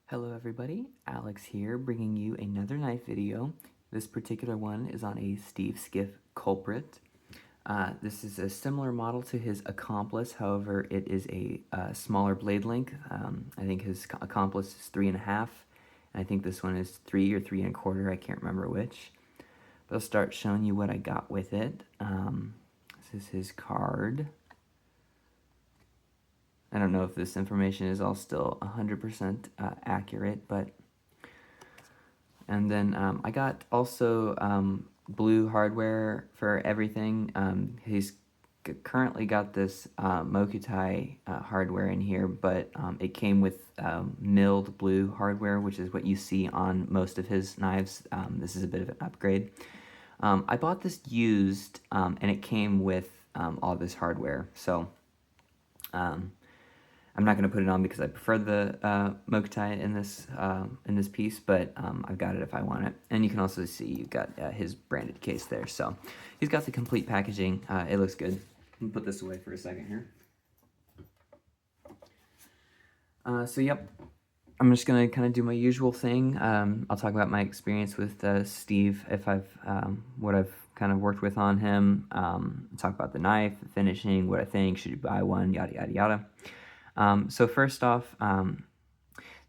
Hello everybody, Alex here bringing you another knife video. This particular one is on a Skiff Culprit. This is a similar model to his Accomplice, however it is a smaller blade length. I think his Accomplice is 3.5, and I think this one is 3 or 3.25, I can't remember which. But I'll start showing you what I got with it. This is his card. I don't know if this information is all still 100% accurate, but... And then I got also blue hardware for everything. He's currently got this Mokutai hardware in here, but it came with milled blue hardware, which is what you see on most of his knives. This is a bit of an upgrade. I bought this used, and it came with all this hardware, so I'm not going to put it on because I prefer the Mokutai in this piece, but I've got it if I want it. And you can also see you've got his branded case there. So he's got the complete packaging. It looks good. Let me put this away for a second here. So yep, I'm just going to kind of do my usual thing. I'll talk about my experience with Steve, if what I've kind of worked with on him. Talk about the knife, the finishing, what I think, should you buy one, yada, yada, yada. So first off,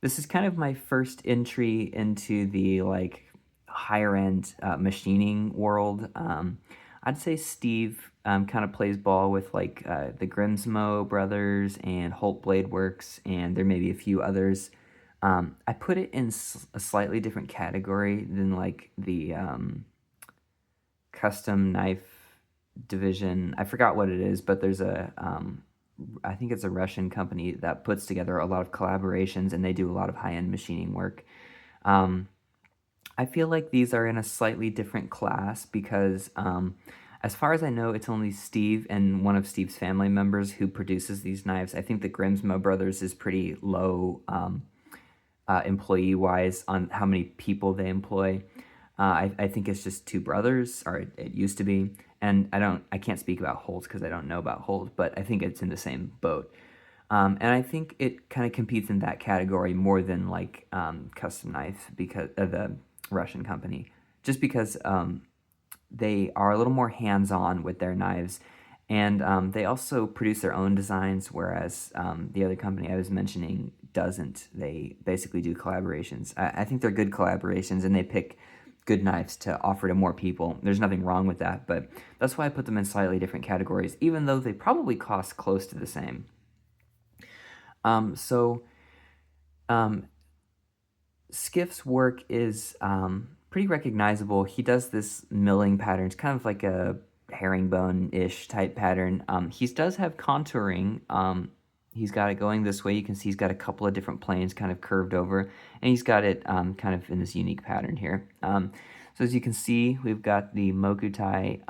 this is kind of my first entry into the higher end machining world. I'd say Steve kind of plays ball with the Grimsmo brothers and Holt Blade Works, and there may be a few others. I put it in a slightly different category than the custom knife division. I forgot what it is, but there's a I think it's a Russian company that puts together a lot of collaborations, and they do a lot of high-end machining work. I feel like these are in a slightly different class because as far as I know, it's only Steve and one of Steve's family members who produces these knives. I think the Grimsmo brothers is pretty low employee-wise on how many people they employ. I think it's just two brothers, or it used to be. And I can't speak about Holt because I don't know about Holt, but I think it's in the same boat. And I think it kind of competes in that category more than Custom Knife, because of the Russian company, just because they are a little more hands-on with their knives, and they also produce their own designs, whereas the other company I was mentioning doesn't. They basically do collaborations. I think they're good collaborations, and they pick good knives to offer to more people. There's nothing wrong with that, but that's why I put them in slightly different categories, even though they probably cost close to the same. Skiff's work is pretty recognizable. He does this milling pattern. It's kind of like a herringbone-ish type pattern. He does have contouring. He's got it going this way. You can see he's got a couple of different planes kind of curved over, and he's got it kind of in this unique pattern here. So as you can see, we've got the Mokutai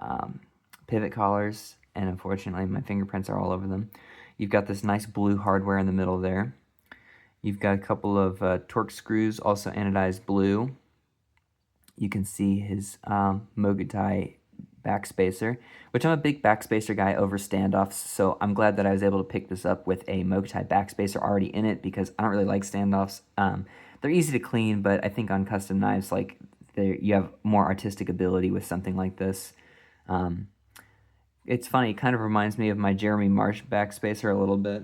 pivot collars, and unfortunately my fingerprints are all over them. You've got this nice blue hardware in the middle there. You've got a couple of torque screws, also anodized blue. You can see his Mokutai backspacer, which I'm a big backspacer guy over standoffs, so I'm glad that I was able to pick this up with a Mokutai backspacer already in it, because I don't really like standoffs. They're easy to clean, but I think on custom knives, you have more artistic ability with something like this. It's funny, it kind of reminds me of my Jeremy Marsh backspacer a little bit.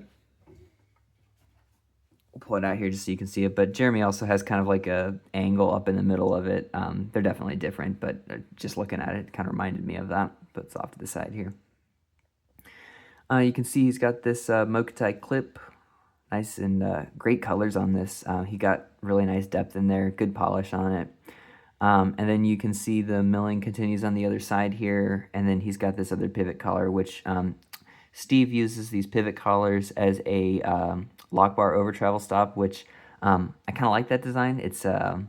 I'll pull it out here just so you can see it, but Jeremy also has kind of like a angle up in the middle of it. They're definitely different, but just looking at it kind of reminded me of that, but it's off to the side here. You can see he's got this Mokutai clip, nice and great colors on this. He got really nice depth in there, good polish on it. And then you can see the milling continues on the other side here, and then he's got this other pivot collar, which Steve uses these pivot collars as a lock bar over travel stop, which I kind of like that design. It's a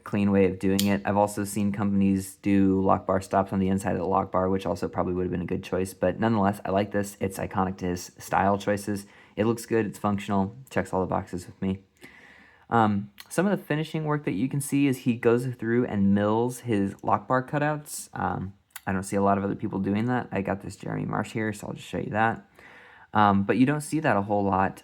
clean way of doing it. I've also seen companies do lock bar stops on the inside of the lock bar, which also probably would have been a good choice. But nonetheless, I like this. It's iconic to his style choices. It looks good. It's functional. Checks all the boxes with me. Some of the finishing work that you can see is he goes through and mills his lock bar cutouts. I don't see a lot of other people doing that. I got this Jeremy Marsh here, so I'll just show you that. But you don't see that a whole lot.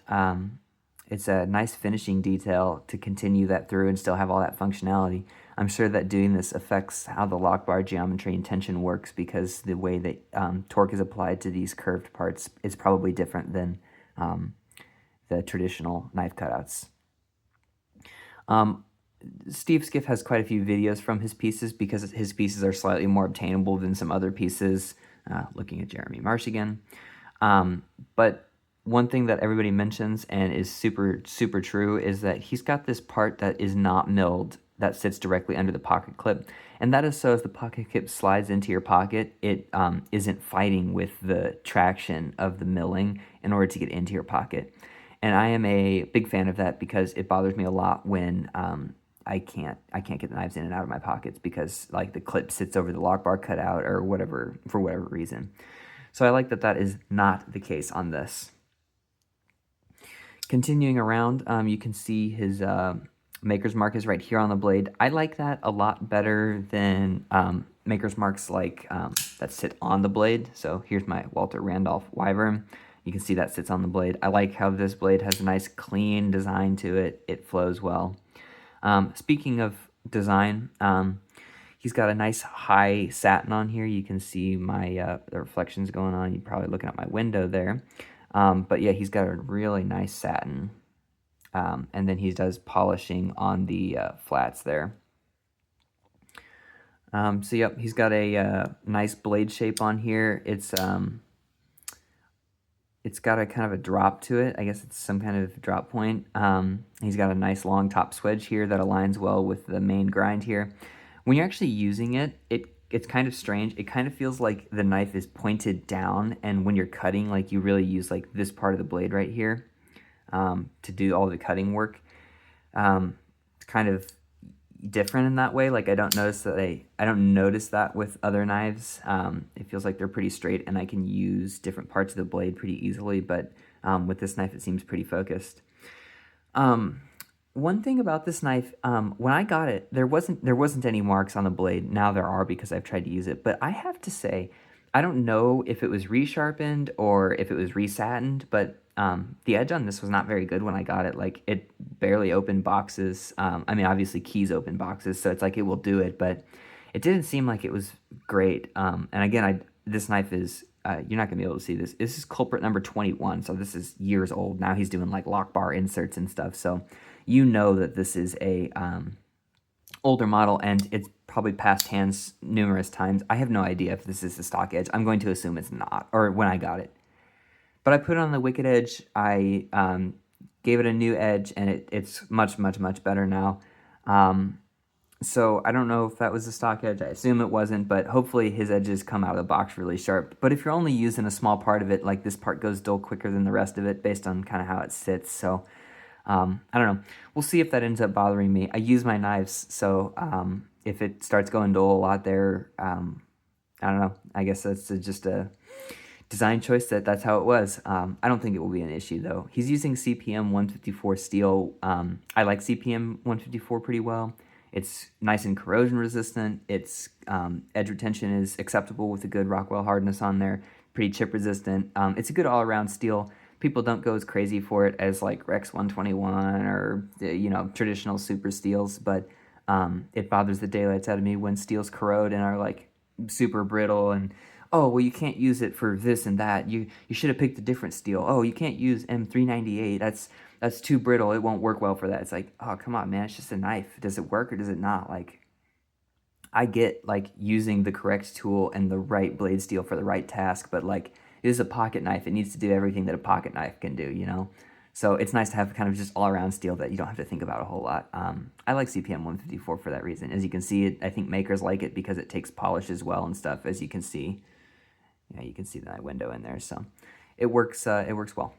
it's a nice finishing detail to continue that through and still have all that functionality. I'm sure that doing this affects how the lock bar geometry and tension works, because the way that torque is applied to these curved parts is probably different than the traditional knife cutouts. Steve Skiff has quite a few videos from his pieces, because his pieces are slightly more obtainable than some other pieces. Looking at Jeremy Marsh again. But one thing that everybody mentions and is super, super true is that he's got this part that is not milled that sits directly under the pocket clip. And that is so as the pocket clip slides into your pocket, it isn't fighting with the traction of the milling in order to get into your pocket. And I am a big fan of that, because it bothers me a lot when I can't get the knives in and out of my pockets, because like the clip sits over the lock bar cutout or whatever, for whatever reason. So I like that that is not the case on this. Continuing around, you can see his maker's mark is right here on the blade. I like that a lot better than maker's marks like that sit on the blade. So here's my Walter Randolph Wyvern. You can see that sits on the blade. I like how this blade has a nice clean design to it. It flows well. Speaking of design, he's got a nice high satin on here. You can see my the reflections going on. You're probably looking at my window there. But yeah, he's got a really nice satin. And then he does polishing on the flats there. So yep, he's got a nice blade shape on here. It's got a kind of a drop to it. I guess it's some kind of drop point. He's got a nice long top swedge here that aligns well with the main grind here. When you're actually using it, it's kind of strange. It kind of feels like the knife is pointed down, and when you're cutting, like you really use like this part of the blade right here to do all the cutting work. It's kind of different in that way. Like I don't notice that with other knives. It feels like they're pretty straight, and I can use different parts of the blade pretty easily, but with this knife it seems pretty focused. One thing about this knife, when I got it, there wasn't any marks on the blade. Now there are, because I've tried to use it, but I have to say, I don't know if it was resharpened or if it was resatined, but the edge on this was not very good when I got it. Like it barely opened boxes. I mean, obviously keys open boxes, so it's like it will do it, but it didn't seem like it was great. And again, this knife is, you're not gonna be able to see this. This is Culprit number 21, so this is years old. Now he's doing like lock bar inserts and stuff, so you know that this is a older model, and it's probably passed hands numerous times. I have no idea if this is the stock edge. I'm going to assume it's not, or when I got it. But I put it on the Wicked Edge. I gave it a new edge, and it's much, much, much better now. So I don't know if that was the stock edge. I assume it wasn't, but hopefully his edges come out of the box really sharp. But if you're only using a small part of it, like this part goes dull quicker than the rest of it based on kind of how it sits. So I don't know. We'll see if that ends up bothering me. I use my knives, so if it starts going dull a lot there, I don't know. I guess that's just a design choice that's how it was. I don't think it will be an issue, though. He's using CPM 154 steel. I like CPM 154 pretty well. It's nice and corrosion resistant. Its edge retention is acceptable with a good Rockwell hardness on there. Pretty chip resistant. It's a good all-around steel. People don't go as crazy for it as like Rex 121 or traditional super steels, but it bothers the daylights out of me when steels corrode and are like super brittle, and oh well, you can't use it for this and that. You should have picked a different steel. Oh, you can't use M398. That's too brittle. It won't work well for that. It's like, oh come on, man, it's just a knife. Does it work or does it not? Like, I get like using the correct tool and the right blade steel for the right task, but like it is a pocket knife. It needs to do everything that a pocket knife can do, So it's nice to have kind of just all-around steel that you don't have to think about a whole lot. I like CPM 154 for that reason. As you can see, I think makers like it because it takes polish as well and stuff, as you can see. Yeah, you can see that window in there, so it works well.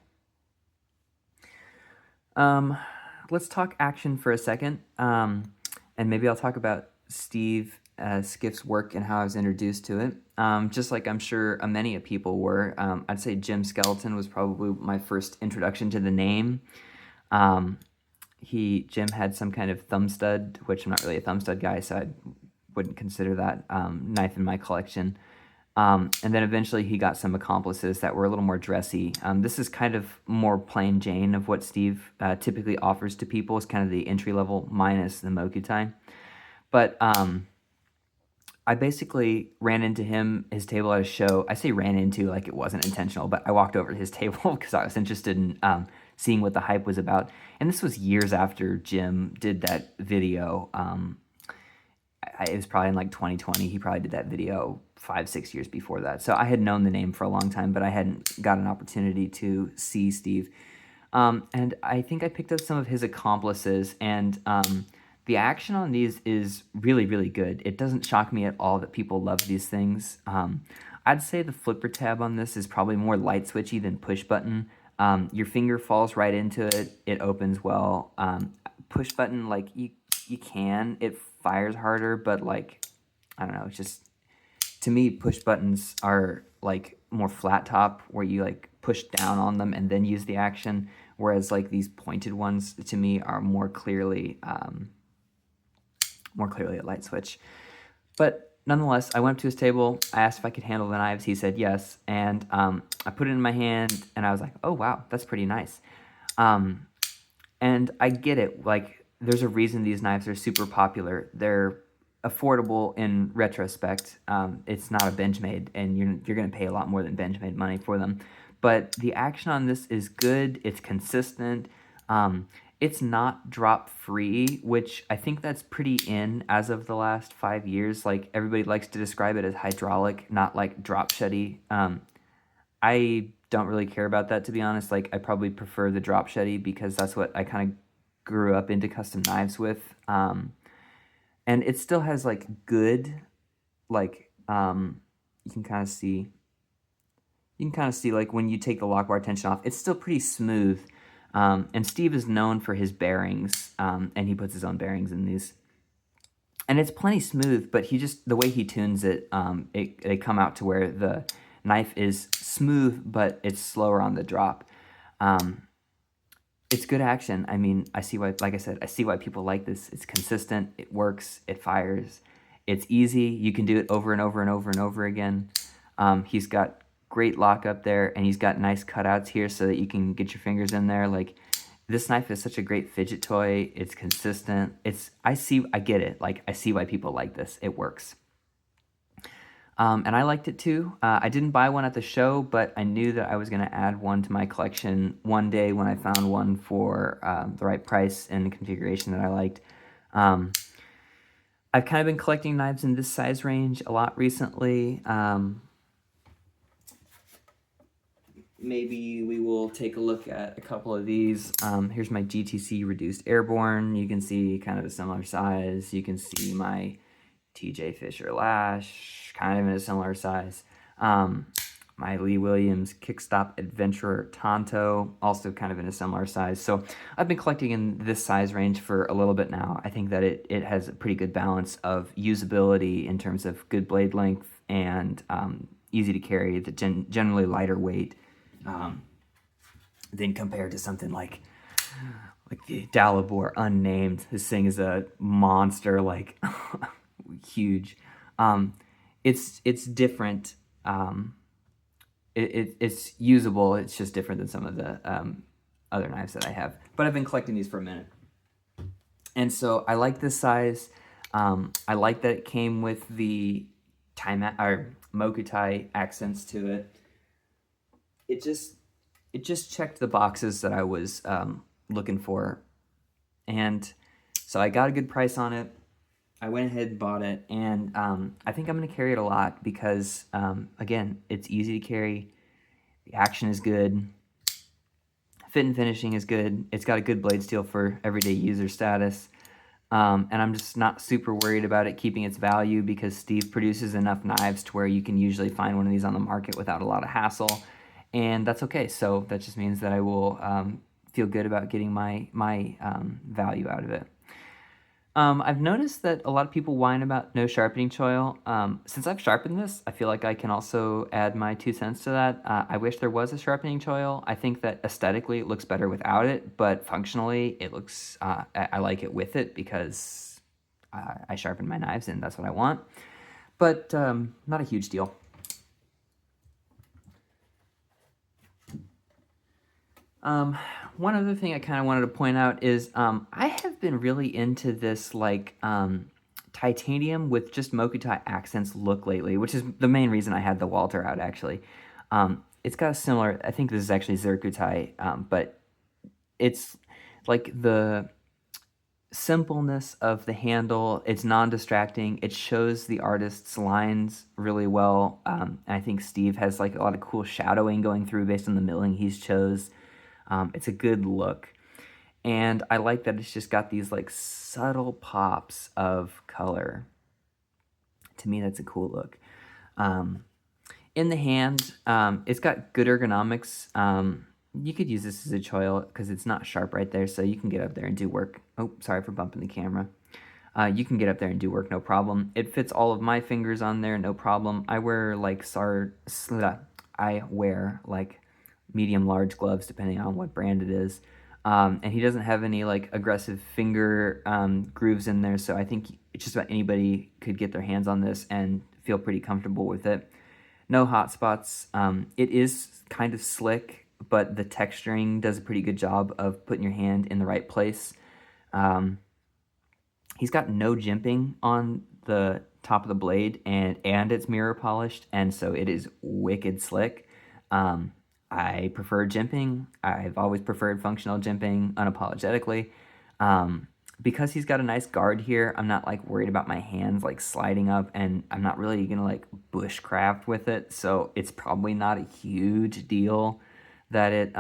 Let's talk action for a second, and maybe I'll talk about Steve Skiff's work and how I was introduced to it. Just like I'm sure many people were. I'd say Jim Skeleton was probably my first introduction to the name. Jim had some kind of thumb stud, which I'm not really a thumb stud guy, so I wouldn't consider that knife in my collection. And then eventually he got some accomplices that were a little more dressy. This is kind of more plain Jane of what Steve typically offers to people. It's kind of the entry level minus the Mokutai. But I basically ran into his table at a show. I say ran into like it wasn't intentional, but I walked over to his table because I was interested in seeing what the hype was about. And this was years after Jim did that video. It was probably in like 2020. He probably did that video 5-6 years before that. So I had known the name for a long time, but I hadn't got an opportunity to see Steve. And I think I picked up some of his accomplices, and the action on these is really, really good. It doesn't shock me at all that people love these things. I'd say the flipper tab on this is probably more light switchy than push button. Your finger falls right into it. It opens well. Push button, like you can. It fires harder, but like, I don't know. It's just, to me, push buttons are like more flat top where you like push down on them and then use the action. Whereas like these pointed ones to me are more clearly a light switch. But nonetheless, I went up to his table. I asked if I could handle the knives. He said yes. And I put it in my hand and I was like, oh, wow, that's pretty nice. And I get it. Like, there's a reason these knives are super popular. They're affordable in retrospect. It's not a Benchmade, and you're going to pay a lot more than Benchmade money for them. But the action on this is good. It's consistent. It's not drop free, which I think that's pretty in as of the last 5 years. Like, everybody likes to describe it as hydraulic, not like drop shutty. I don't really care about that, to be honest. Like, I probably prefer the drop shutty because that's what I kind of grew up into custom knives with. And it still has like good, like, you can kind of see like when you take the lock bar tension off, it's still pretty smooth. And Steve is known for his bearings, and he puts his own bearings in these. And it's plenty smooth, but the way he tunes it, they come out to where the knife is smooth, but it's slower on the drop. It's good action. I mean, I see why, like I said, I see why people like this. It's consistent, it works, it fires, it's easy. You can do it over and over and over and over again. He's got great lock up there, and he's got nice cutouts here so that you can get your fingers in there. Like, this knife is such a great fidget toy. It's consistent. I get it. Like, I see why people like this. It works. And I liked it too. I didn't buy one at the show, but I knew that I was going to add one to my collection one day when I found one for the right price and the configuration that I liked. I've kind of been collecting knives in this size range a lot recently. Maybe we will take a look at a couple of these. Here's my GTC Reduced Airborne. You can see kind of a similar size. You can see my TJ Fisher Lash, kind of in a similar size. My Lee Williams Kickstop Adventurer Tonto, also kind of in a similar size. So I've been collecting in this size range for a little bit now. I think that it has a pretty good balance of usability in terms of good blade length and easy to carry, generally lighter weight than compared to something like the Dalibor Unnamed. This thing is a monster, like huge. It's different. It's usable. It's just different than some of the other knives that I have. But I've been collecting these for a minute, and so I like this size. I like that it came with the Mokutai accents to it. It just checked the boxes that I was looking for, and so I got a good price on it. I went ahead and bought it, and I think I'm going to carry it a lot because, again, it's easy to carry. The action is good. Fit and finishing is good. It's got a good blade steel for everyday user status. And I'm just not super worried about it keeping its value because Steve produces enough knives to where you can usually find one of these on the market without a lot of hassle. And that's okay. So that just means that I will feel good about getting my value out of it. I've noticed that a lot of people whine about no sharpening choil. Since I've sharpened this, I feel like I can also add my 2 cents to that. I wish there was a sharpening choil. I think that aesthetically it looks better without it, but functionally it looks, I like it with it because I sharpen my knives and that's what I want. But not a huge deal. Um, One other thing I kind of wanted to point out is I have been really into this like titanium with just Mokutai accents look lately, which is the main reason I had the Walter out actually. It's got a similar, I think this is actually Zirkutai, but it's like the simpleness of the handle. It's non-distracting. It shows the artist's lines really well. I think Steve has like a lot of cool shadowing going through based on the milling he's chose. It's a good look. And I like that it's just got these like subtle pops of color. To me, that's a cool look. In the hand, it's got good ergonomics. You could use this as a choil because it's not sharp right there, so you can get up there and do work. Oh, sorry for bumping the camera. You can get up there and do work, no problem. It fits all of my fingers on there, no problem. I wear like medium large gloves depending on what brand it is. And he doesn't have any like aggressive finger grooves in there, so I think just about anybody could get their hands on this and feel pretty comfortable with it. No hot spots. It is kind of slick, but the texturing does a pretty good job of putting your hand in the right place. He's got no jimping on the top of the blade, and it's mirror polished, and so it is wicked slick. I prefer jimping. I've always preferred functional jimping unapologetically. Because he's got a nice guard here, I'm not like worried about my hands like sliding up, and I'm not really gonna like bushcraft with it, so it's probably not a huge deal that it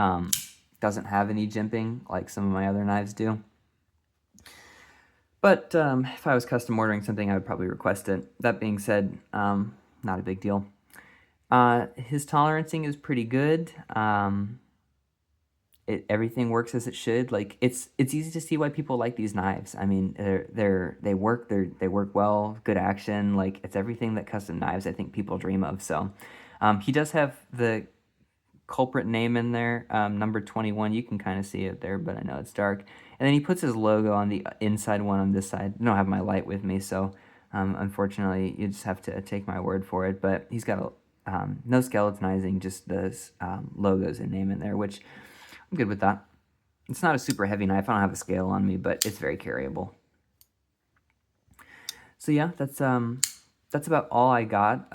doesn't have any jimping like some of my other knives do. But if I was custom ordering something, I would probably request it. That being said, not a big deal. His tolerancing is pretty good. Everything works as it should. Like it's easy to see why people like these knives. I mean, they work well, good action. Like it's everything that custom knives I think people dream of. So, he does have the Culprit name in there, number 21. You can kind of see it there, but I know it's dark. And then he puts his logo on the inside one on this side. I don't have my light with me, so unfortunately you just have to take my word for it. But he's got no skeletonizing, just the logos and name in there, which I'm good with that. It's not a super heavy knife. I don't have a scale on me, but it's very carryable. So yeah, that's about all I got.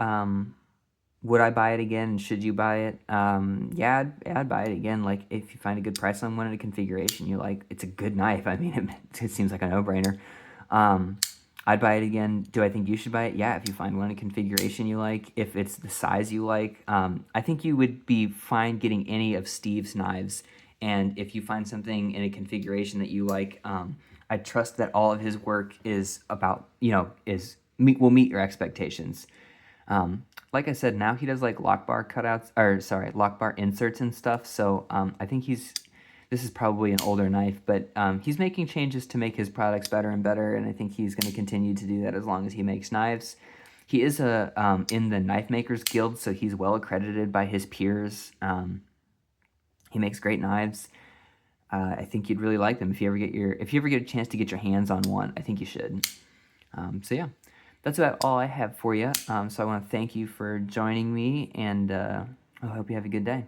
Would I buy it again? And should you buy it? Yeah, I'd buy it again. Like if you find a good price on one in a configuration you like, it's a good knife. I mean, it seems like a no-brainer. I'd buy it again. Do I think you should buy it? Yeah, if you find one in a configuration you like, if it's the size you like. I think you would be fine getting any of Steve's knives. And if you find something in a configuration that you like, I trust that all of his work is about, will meet your expectations. Like I said, now he does like lock bar inserts and stuff. So I think this is probably an older knife, but he's making changes to make his products better and better, and I think he's going to continue to do that as long as he makes knives. He is in the Knife Makers Guild, so he's well accredited by his peers. He makes great knives. I think you'd really like them if you ever get a chance to get your hands on one. I think you should. So yeah, that's about all I have for you. So I want to thank you for joining me, and I hope you have a good day.